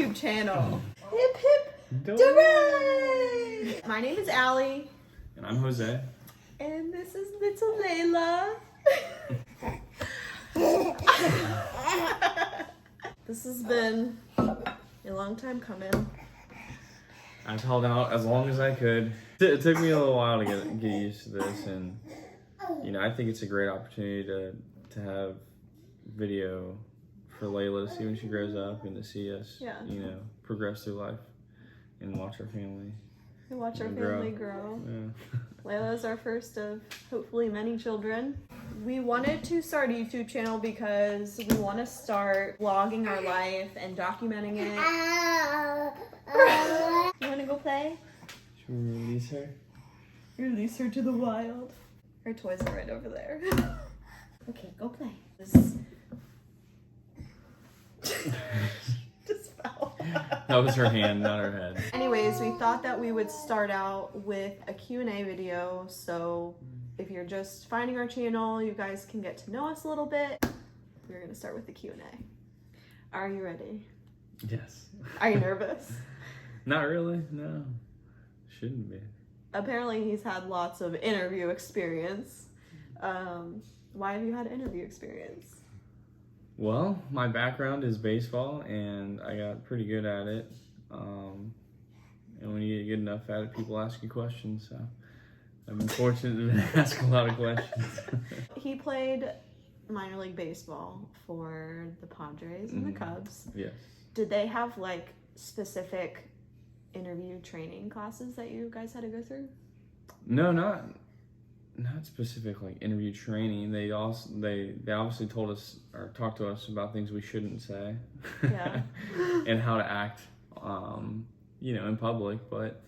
YouTube channel. Hip hip Dore! My name is Allie. And I'm Jose. And this is little Layla. This has been a long time coming. I've held out as long as I could. It took me a little while to get used to this, and I think it's a great opportunity to have video for Layla to see when she grows up and to see us, progress through life and watch our family. And watch our family grow. Yeah. Layla is our first of hopefully many children. We wanted to start a YouTube channel because we want to start vlogging our life and documenting it. You want to go play? Should we release her? Release her to the wild. Her toys are right over there. Okay, go play. This just fell. That was her hand, not her head. Anyways, we thought that we would start out with a Q&A video. So if you're just finding our channel, you guys can get to know us a little bit. We're going to start with the Q&A. Are you ready? Yes. Are you nervous? Not really, no. Shouldn't be. Apparently he's had lots of interview experience. Why have you had interview experience? Well, my background is baseball, and I got pretty good at it. And when you get good enough at it, people ask you questions, so I've been fortunate to ask a lot of questions. He played minor league baseball for the Padres and the Cubs. Yes. Did they have like specific interview training classes that you guys had to go through? No, not specific like interview training. They obviously told us or talked to us about things we shouldn't say. Yeah. And how to act in public, but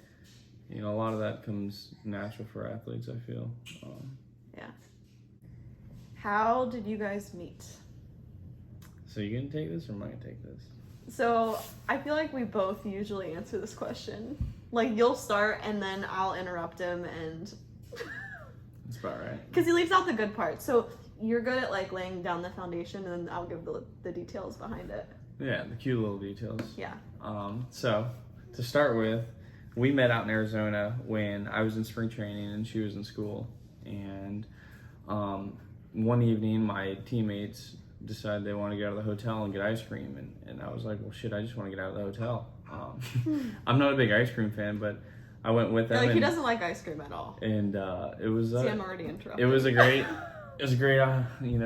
a lot of that comes natural for athletes, I feel. Yeah. How did you guys meet? So you gonna take this or am I gonna take this? So I feel like we both usually answer this question. Like you'll start and then I'll interrupt him and That's about right. because he leaves out the good part. So you're good at like laying down the foundation and I'll give the details behind it. Yeah, the cute little details. Yeah. So to start with, we met out in Arizona when I was in spring training and she was in school. And one evening, my teammates decided they wanted to get out of the hotel and get ice cream. And I was like, well, shit, I just want to get out of the hotel. I'm not a big ice cream fan, but I went with them. Like he doesn't like ice cream at all. And it was... See, I'm already interrupted. It was a great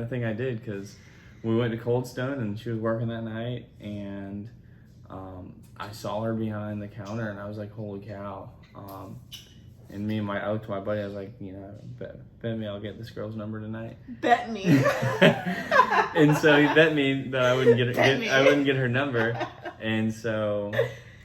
thing I did because we went to Cold Stone and she was working that night. And I saw her behind the counter and I was like, holy cow. And I looked to my buddy, I was like, bet me I'll get this girl's number tonight. Bet me. And so he bet me that I wouldn't get her number. And so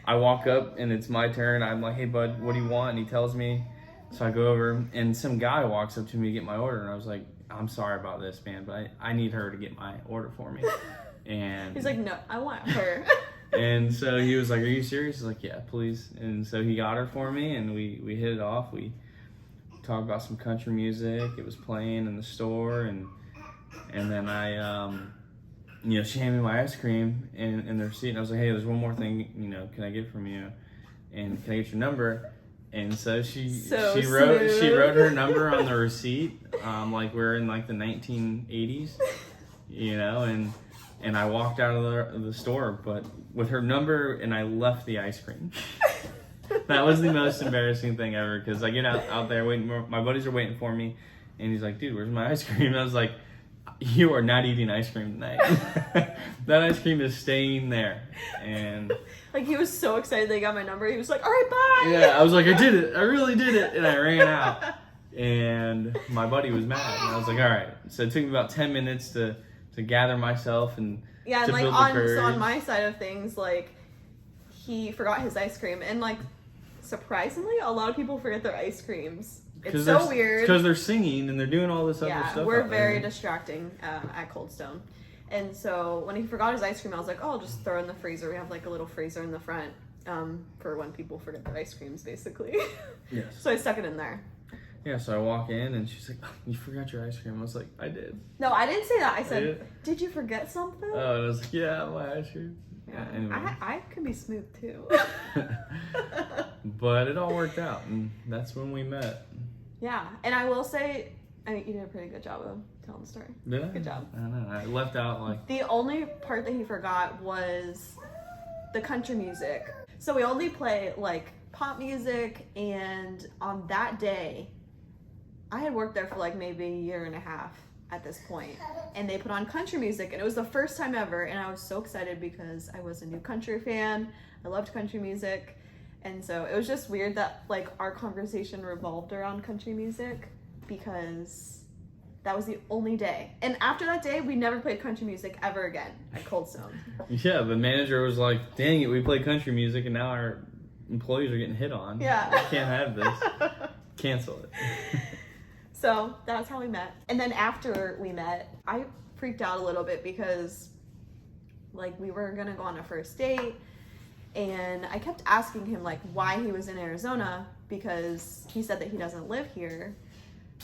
I walk up and it's my turn. I'm like, hey bud, what do you want? And he tells me. So I go over and some guy walks up to me to get my order. And I was like, I'm sorry about this, man, but I need her to get my order for me. And he's like, no, I want her. And so he was like, are you serious? I was like, yeah, please. And so he got her for me and we hit it off. We talked about some country music. It was playing in the store. And then I, she handed me my ice cream in the receipt. And I was like, hey, there's one more thing, can I get from you? And can I get your number? And so she wrote her number on the receipt. Like we're in like the 1980s, and I walked out of the store, but with her number, and I left the ice cream. That was the most embarrassing thing ever, because I get out there waiting. My buddies are waiting for me, and he's like, dude, where's my ice cream? And I was like, you are not eating ice cream tonight. That ice cream is staying there. And like he was so excited they got my number. He was like, all right, bye. Yeah, I was like, I did it. I really did it. And I ran out. And my buddy was mad. And I was like, all right. So it took me about 10 minutes to gather myself and yeah, to and like build the courage. on my side of things, like he forgot his ice cream, and like surprisingly, a lot of people forget their ice creams. It's so weird because they're singing and they're doing all this other stuff. Yeah, we're very distracting at Cold Stone, and so when he forgot his ice cream, I was like, oh, I'll just throw it in the freezer. We have like a little freezer in the front for when people forget their ice creams, basically. Yes. So I stuck it in there. Yeah, so I walk in and she's like, oh, you forgot your ice cream. I was like, I did. No, I didn't say that. I said, did you forget something? Oh, and I was like, yeah, my ice cream. Yeah, anyway. I can be smooth too. But it all worked out, and that's when we met. Yeah, and I will say, I think you did a pretty good job of telling the story. Yeah, good job. I know. I left out like the only part that he forgot was the country music. So we only play like pop music, and on that day, I had worked there for like maybe a year and a half at this point, and they put on country music, and it was the first time ever, and I was so excited because I was a new country fan. I loved country music, and so it was just weird that like our conversation revolved around country music because that was the only day. And after that day, we never played country music ever again at Cold Stone. Yeah, the manager was like, dang it, we play country music and now our employees are getting hit on. Yeah. We can't have this. Cancel it. So that's how we met. And then after we met, I freaked out a little bit because like we were gonna go on a first date, and I kept asking him like why he was in Arizona because he said that he doesn't live here.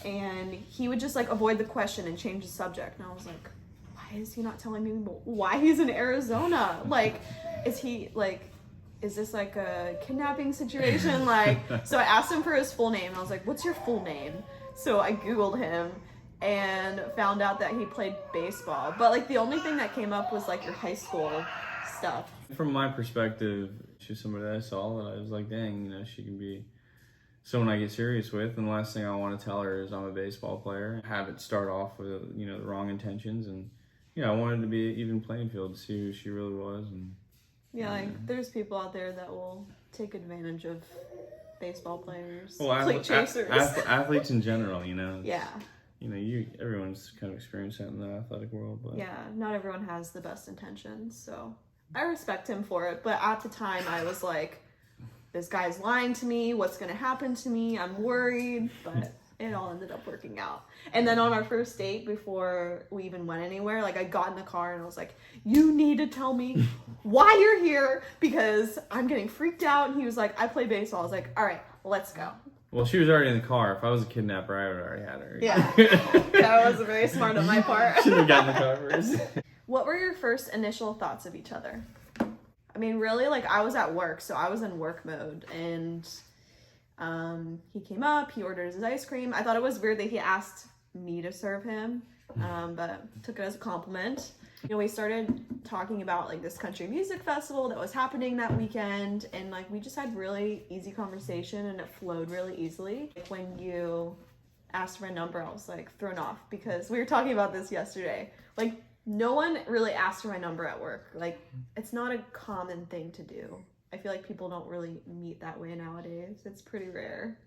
And he would just like avoid the question and change the subject. And I was like, why is he not telling me why he's in Arizona? Like, is this like a kidnapping situation? Like, so I asked him for his full name. I was like, what's your full name? So I Googled him and found out that he played baseball. But like the only thing that came up was like your high school stuff. From my perspective, she's somebody that I saw that I was like, dang, you know, she can be someone I get serious with, and the last thing I want to tell her is I'm a baseball player. Have it start off with, you know, the wrong intentions, and you know, I wanted to be an even playing field to see who she really was. And yeah, like there's people out there that will take advantage of baseball players, chasers, athletes in general. You know, yeah. You know, everyone's kind of experienced that in the athletic world, but yeah, not everyone has the best intentions. So I respect him for it, but at the time I was like, this guy's lying to me. What's going to happen to me? I'm worried, but it all ended up working out. And then on our first date, before we even went anywhere, like I got in the car and I was like, you need to tell me why you're here because I'm getting freaked out. And he was like, I play baseball. I was like, all right, let's go. Well, she was already in the car. If I was a kidnapper, I would have already had her. Yeah. That was very smart on my part. Should have gotten in the car first. What were your first initial thoughts of each other? I mean, really, like, I was at work, so I was in work mode, and he came up, he ordered his ice cream. I thought it was weird that he asked me to serve him, but took it as a compliment. You know, we started talking about, like, this country music festival that was happening that weekend, and, like, we just had really easy conversation, and it flowed really easily. Like, when you asked for a number, I was, like, thrown off, because we were talking about this yesterday. Like, no one really asks for my number at work. Like, it's not a common thing to do. I feel like people don't really meet that way nowadays. It's pretty rare.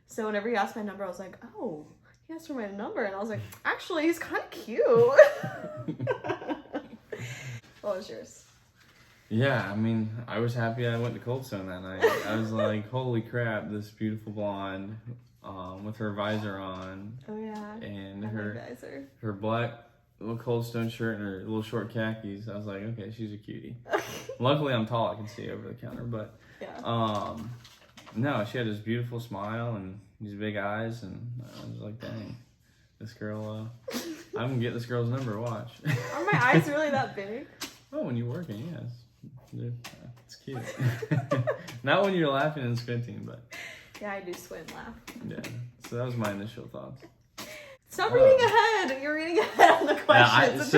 So whenever he asked my number, I was like, oh, he asked for my number. And I was like, actually, he's kind of cute. What was yours? Yeah, I mean, I was happy I went to Cold Stone that night. I was like, holy crap, this beautiful blonde with her visor on. Oh, yeah. And her black little Cold Stone shirt and her little short khakis. I was like, okay, she's a cutie. Luckily, I'm tall. I can see over the counter. But yeah. No, she had this beautiful smile and these big eyes, and I was like, dang, this girl. I'm gonna get this girl's number. Watch. Are my eyes really that big? Oh, when you're working, yes. It's cute. Not when you're laughing and squinting, but yeah, I do squint and laugh. Yeah. So that was my initial thoughts. Stop reading ahead. You're reading ahead on the questions.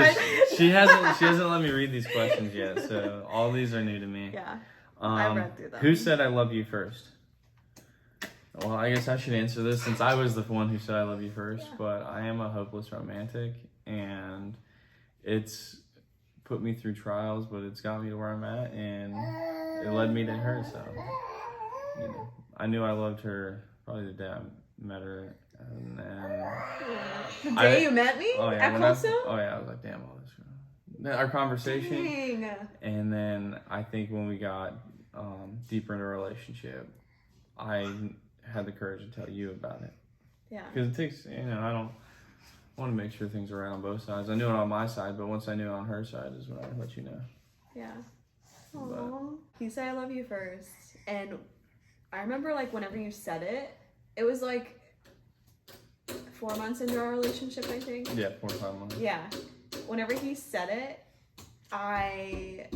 She hasn't let me read these questions yet, so all these are new to me. Yeah. I read through them. Who said I love you first? Well, I guess I should answer this since I was the one who said I love you first, but I am a hopeless romantic, and it's put me through trials, but it's got me to where I'm at, and it led me to her, so, you know, I knew I loved her probably the day I met her. And then the day you met me at Cold Stone? Oh yeah, I was like, damn, all this girl. Our conversation. Dang. And then I think when we got deeper into a relationship, I had the courage to tell you about it. Yeah. Because it takes, you know, I want to make sure things are right on both sides. I knew it on my side, but once I knew it on her side is when I let you know. Yeah. Aww. You said I love you first. And I remember, like, whenever you said it, it was like 4 months into our relationship, I think. Yeah, 4 or 5 months. Yeah. Whenever he said it, I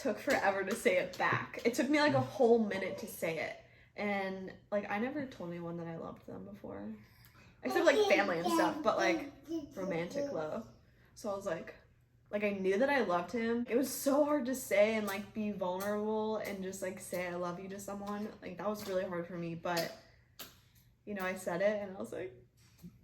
took forever to say it back. It took me like a whole minute to say it. And like I never told anyone that I loved them before. Except like family and stuff, but like romantic love. So I was like I knew that I loved him. It was so hard to say and like be vulnerable and just like say I love you to someone. Like that was really hard for me, but you know, I said it and I was like,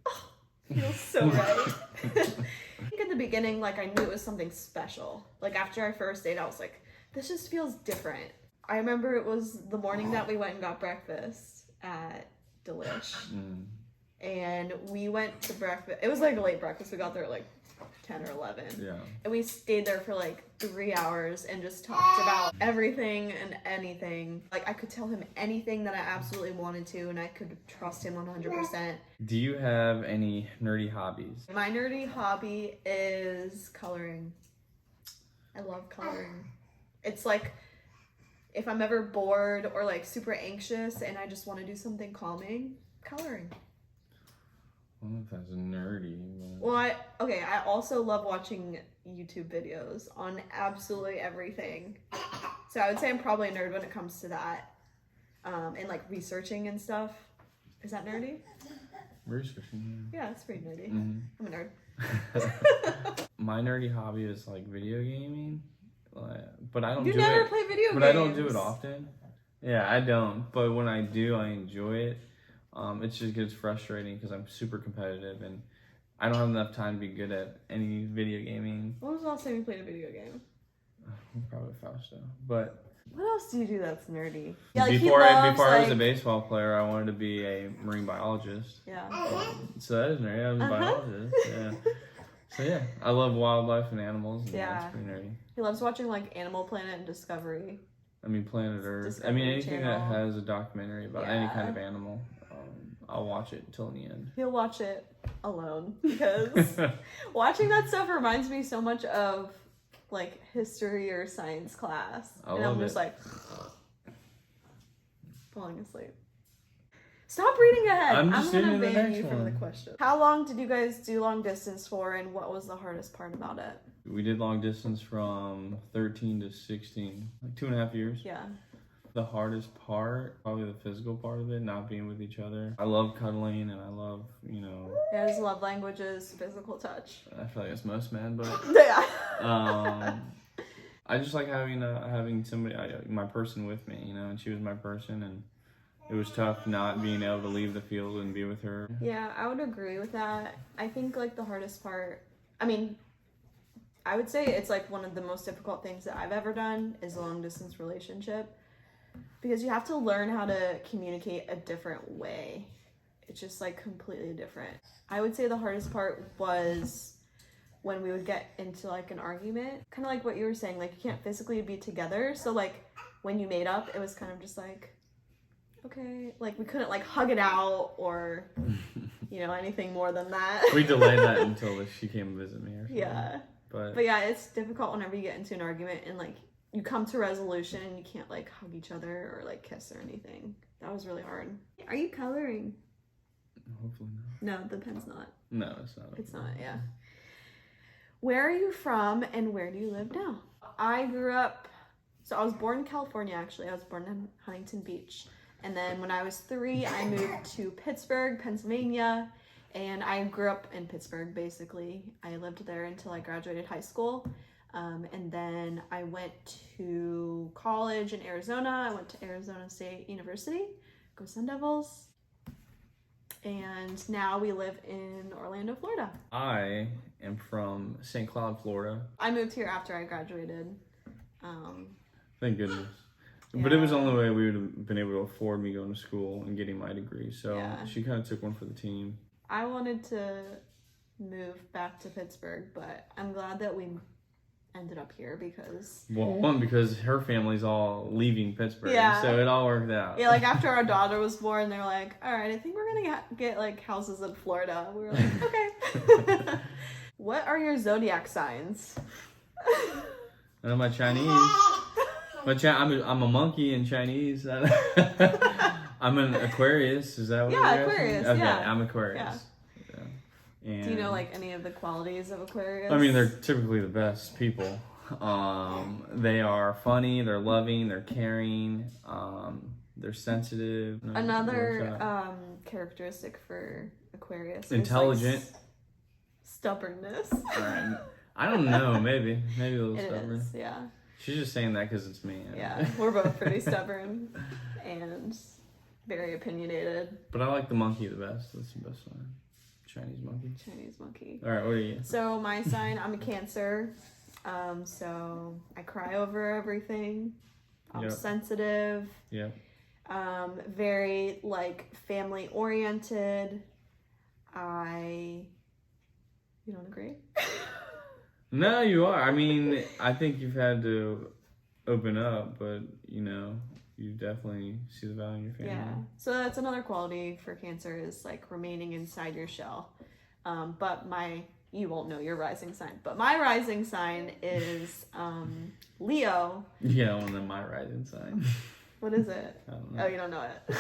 oh, feels so right. I think at the beginning, like I knew it was something special. Like after our first date, I was like, this just feels different. I remember it was the morning that we went and got breakfast at Delish. And we went to breakfast. It was like a late breakfast. We got there at like 10 or 11. Yeah. And we stayed there for like 3 hours and just talked about everything and anything. Like I could tell him anything that I absolutely wanted to, and I could trust him 100%. Do you have any nerdy hobbies? My nerdy hobby is coloring. I love coloring. It's like if I'm ever bored or like super anxious and I just want to do something calming, coloring. I don't know if that's nerdy. But... Well, I also love watching YouTube videos on absolutely everything. So I would say I'm probably a nerd when it comes to that. And like researching and stuff. Is that nerdy? Researching, yeah. Yeah, it's pretty nerdy. Mm-hmm. I'm a nerd. My nerdy hobby is like video gaming. But I don't do it. You never play video games. But I don't do it often. Yeah, I don't. But when I do, I enjoy it. It just gets frustrating because I'm super competitive and I don't have enough time to be good at any video gaming. When was the last time you played a video game? Probably Fausto. But what else do you do that's nerdy? Yeah, like before I was a baseball player, I wanted to be a marine biologist. Yeah. So that is nerdy. I was a biologist. Yeah. So yeah, I love wildlife and animals. And yeah. That's pretty nerdy. He loves watching like Animal Planet and Discovery. I mean, Planet Earth. Discovery I mean, anything Channel. that has a documentary about any kind of animal. I'll watch it until the end. He'll watch it alone because watching that stuff reminds me so much of like history or science class. And I'm just like falling asleep. Stop reading ahead. I'm gonna ban you one. from the question. How long did you guys do long distance for, and what was the hardest part about it? We did long distance from 13 to 16, like 2.5 years. Yeah. The hardest part, probably the physical part of it, not being with each other. I love cuddling and I love, you know. Yeah, his love language is physical touch. I feel like it's most men, but yeah. I just like having somebody, my person with me, you know, and she was my person, and it was tough not being able to leave the field and be with her. Yeah, I would agree with that. I think like the hardest part, I mean, I would say it's like one of the most difficult things that I've ever done is a long distance relationship. Because you have to learn how to communicate a different way. It's just like completely different. I would say the hardest part was when we would get into like an argument. Kind of like what you were saying, like you can't physically be together. So like when you made up, it was kind of just like, okay. Like we couldn't like hug it out or, you know, anything more than that. We delayed that until she came to visit me or something. Yeah. But yeah, it's difficult whenever you get into an argument and like you come to resolution and you can't like hug each other or like kiss or anything. That was really hard. Are you coloring? Hopefully not. No, the pen's not. No, it's not. It's not, yeah. Where are you from and where do you live now? I was born in California actually. I was born in Huntington Beach. And then when I was 3, I moved to Pittsburgh, Pennsylvania. And I grew up in Pittsburgh basically. I lived there until I graduated high school. And then I went to college in Arizona. I went to Arizona State University. Go Sun Devils. And now we live in Orlando, Florida. I am from St. Cloud, Florida. I moved here after I graduated. Thank goodness. Yeah. But it was the only way we would have been able to afford me going to school and getting my degree. So yeah. She kind of took one for the team. I wanted to move back to Pittsburgh, but I'm glad that we ended up here because... Well, one, because her family's all leaving Pittsburgh, yeah. So it all worked out. Yeah, like after our daughter was born, they were like, all right, I think we're going to get like houses in Florida. We were like, okay. What are your Zodiac signs? And I'm a Chinese. I'm a monkey in Chinese. I'm an Aquarius. Is that what yeah, you're Aquarius, asking? Okay, yeah. I'm Aquarius. Yeah. And do you know like any of the qualities of Aquarius? I mean, they're typically the best people. They are funny, they're loving, they're caring, they're sensitive. Another characteristic for Aquarius intelligent. is like stubbornness. Alright. I don't know, maybe a little stubborn. Is, yeah. She's just saying that because it's me. Yeah, we're both pretty stubborn and very opinionated. But I like the monkey the best. That's the best one. Chinese monkey. All right, what are you? So my sign, I'm a Cancer. So I cry over everything. I'm sensitive. Yeah. Very like family oriented. You don't agree? No, you are. I mean, I think you've had to open up, but you definitely see the value in your family. Yeah. So that's another quality for Cancer is like remaining inside your shell. But you won't know your rising sign, but my rising sign is Leo. Yeah, well, then my rising sign. What is it? I don't know. Oh, you don't know it.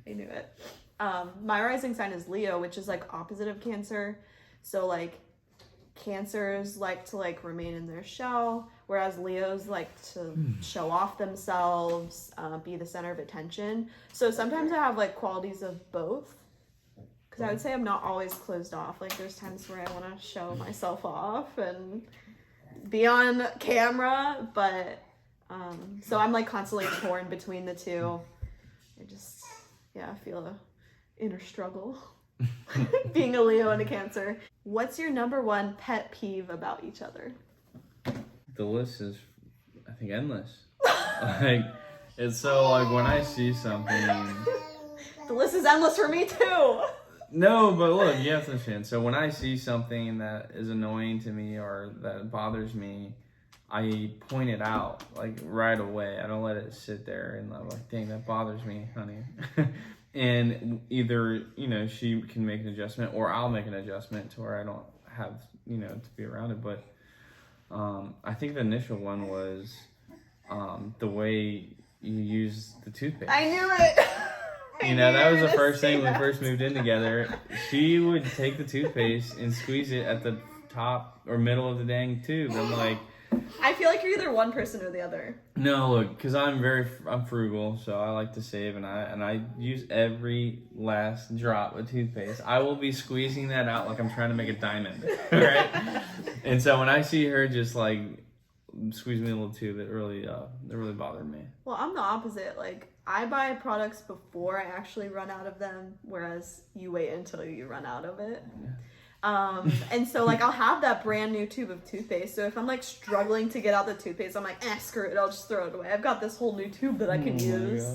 I knew it. My rising sign is Leo, which is like opposite of Cancer. So like Cancers like to like remain in their shell, whereas Leos like to show off themselves, be the center of attention. So sometimes I have like qualities of both. Because I would say I'm not always closed off. Like there's times where I want to show myself off and be on camera, but so I'm like constantly torn between the two. I feel a inner struggle. Being a Leo and a Cancer. What's your number one pet peeve about each other? The list is, I think, endless. Like, it's so like when I see something. The list is endless for me too. No, but look, you have to understand. So when I see something that is annoying to me or that bothers me, I point it out like right away. I don't let it sit there and I'm like, dang, that bothers me, honey. And either, she can make an adjustment or I'll make an adjustment to where I don't have, to be around it. But I think the initial one was the way you use the toothpaste. I knew it. That was the first thing when we first moved in together. She would take the toothpaste and squeeze it at the top or middle of the dang tube. I'm like... I feel like you're either one person or the other. No, look, because I'm frugal, so I like to save, and I use every last drop of toothpaste. I will be squeezing that out like I'm trying to make a diamond, right? And so when I see her just like squeeze me a little tube, it really bothered me. Well, I'm the opposite. Like I buy products before I actually run out of them, whereas you wait until you run out of it. Yeah. And so like I'll have that brand new tube of toothpaste. So if I'm like struggling to get out the toothpaste, I'm like, screw it, I'll just throw it away. I've got this whole new tube that I can use.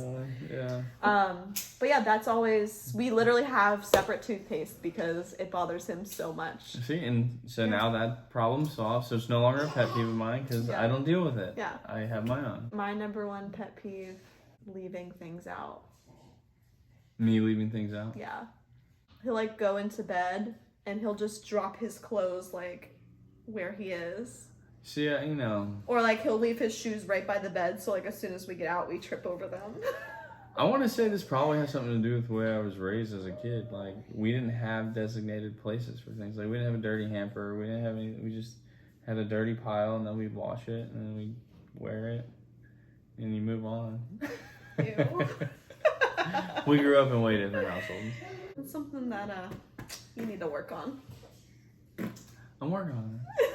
Yeah. But yeah, that's always, we literally have separate toothpaste because it bothers him so much. See, and so now that problem's solved. So it's no longer a pet peeve of mine because I don't deal with it. Yeah. I have my own. My number one pet peeve, leaving things out. Me leaving things out? Yeah. He'll like go into bed and he'll just drop his clothes like where he is. See, Or like he'll leave his shoes right by the bed, so like as soon as we get out, we trip over them. I want to say this probably has something to do with the way I was raised as a kid. Like we didn't have designated places for things. Like we didn't have a dirty hamper. We didn't have any. We just had a dirty pile, and then we'd wash it, and then we'd wear it, and you move on. Ew. We grew up in way different households. It's something that you need to work on. I'm working on it.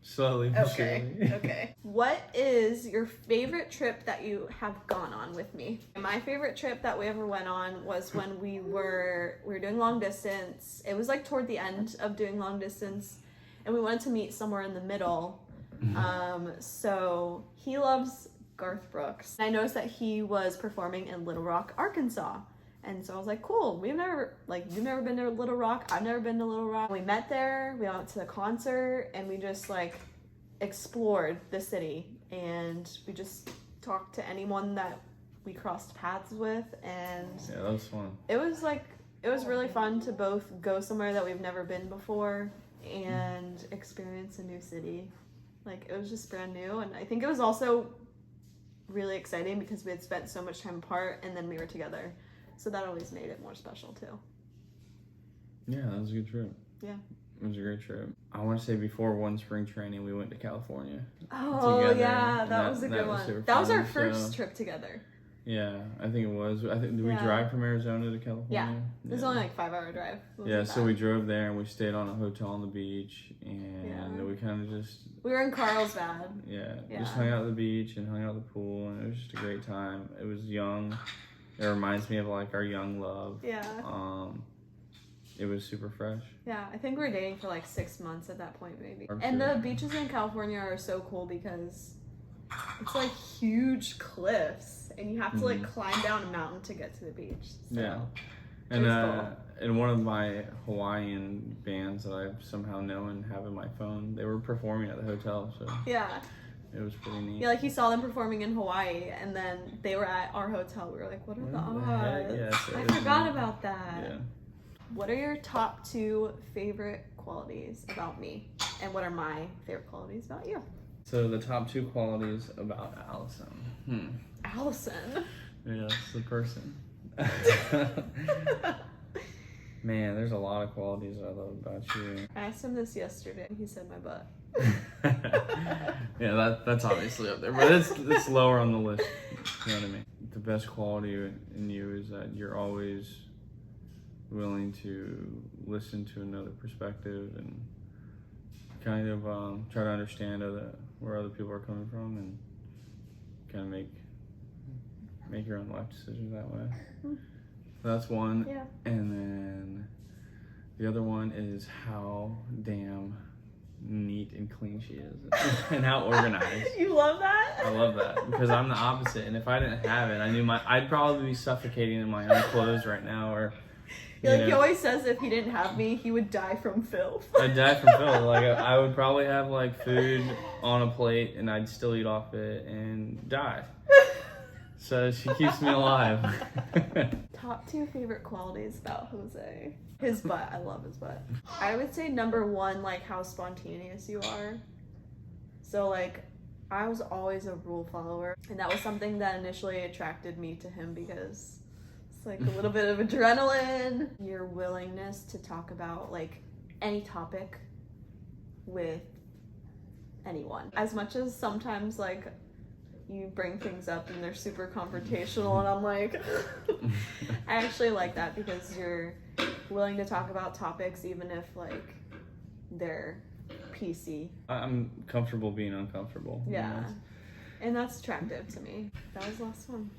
Slowly but surely. Okay. What is your favorite trip that you have gone on with me? My favorite trip that we ever went on was when we were doing long distance. It was like toward the end of doing long distance, and we wanted to meet somewhere in the middle. So he loves Garth Brooks. I noticed that he was performing in Little Rock, Arkansas. And so I was like, cool, you've never been to Little Rock, I've never been to Little Rock. We met there, we went to the concert, and we just like explored the city. And we just talked to anyone that we crossed paths with. And yeah, that was fun. It was really fun to both go somewhere that we've never been before and experience a new city. Like, it was just brand new. And I think it was also really exciting because we had spent so much time apart and then we were together. So that always made it more special too. Yeah, that was a good trip. Yeah. It was a great trip. I want to say before one spring training, we went to California. Oh, together, yeah, and that was a good one. That was our first trip together. Yeah, I think it was. Did we drive from Arizona to California? Yeah. It was only like a 5-hour drive. Yeah, so we drove there and we stayed on a hotel on the beach and we kind of just... We were in Carlsbad. Yeah, just hung out at the beach and hung out at the pool, and it was just a great time. It was young. It reminds me of like our young love. Yeah. It was super fresh. Yeah, I think we were dating for like 6 months at that point, maybe. And the beaches in California are so cool because it's like huge cliffs, and you have to like climb down a mountain to get to the beach. So, yeah. And one of my Hawaiian bands that I somehow know and have in my phone, they were performing at the hotel, so yeah. It was pretty neat. Yeah, like he saw them performing in Hawaii, and then they were at our hotel. We were like, what are the odds? Yeah, I forgot about that. Yeah. What are your top 2 favorite qualities about me? And what are my favorite qualities about you? So the top 2 qualities about Allison. Allison? Yeah, it's the person. Man, there's a lot of qualities I love about you. I asked him this yesterday, and he said my butt. Yeah, that's obviously up there, but it's lower on the list. You know what I mean? The best quality in you is that you're always willing to listen to another perspective and kind of try to understand where other people are coming from, and kind of make your own life decisions that way. So that's one. Yeah. And then the other one is how damn neat and clean she is, and how organized. You love that? I love that, because I'm the opposite, and if I didn't have it, I'd probably be suffocating in my own clothes right now, or he always says if he didn't have me, he would die from filth. I'd die from filth. Like I would probably have like food on a plate, and I'd still eat off it and die. So she keeps me alive. Top 2 favorite qualities about Jose. His butt. I love his butt. I would say number 1, like how spontaneous you are. So like, I was always a rule follower, and that was something that initially attracted me to him, because it's like a little bit of adrenaline. Your willingness to talk about like any topic with anyone. As much as sometimes like you bring things up and they're super confrontational, and I'm like, I actually like that, because you're willing to talk about topics even if like they're PC. I'm comfortable being uncomfortable. Yeah, and that's attractive to me. That was the last one.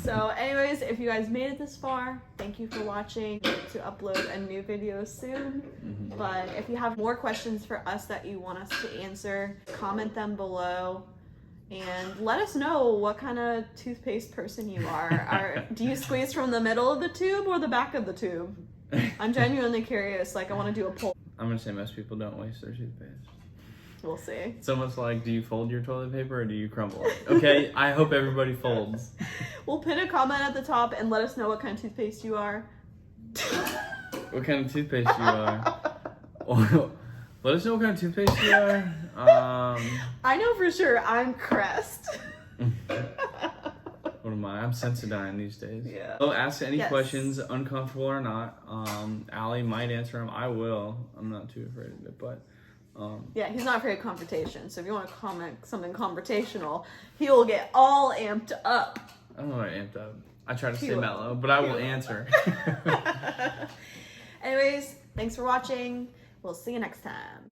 So anyways, if you guys made it this far, thank you for watching. We hope to upload a new video soon. But if you have more questions for us that you want us to answer, comment them below. And let us know what kind of toothpaste person you are. Do you squeeze from the middle of the tube or the back of the tube? I'm genuinely curious. Like, I want to do a poll. I'm going to say most people don't waste their toothpaste. We'll see. It's almost like, do you fold your toilet paper or do you crumble it? Okay, I hope everybody folds. We'll pin a comment at the top and let us know what kind of toothpaste you are. What kind of toothpaste you are. Let us know what kind of toothpaste you are. I know for sure I'm Crest. What am I? I'm Sensodyne these days. Yeah. So ask any questions, uncomfortable or not. Allie might answer them. I will. I'm not too afraid of it, but... yeah, he's not afraid of confrontation. So if you want to comment something confrontational, he will get all amped up. I'm not amped up. I try to stay mellow, but I will answer. Anyways, thanks for watching. We'll see you next time.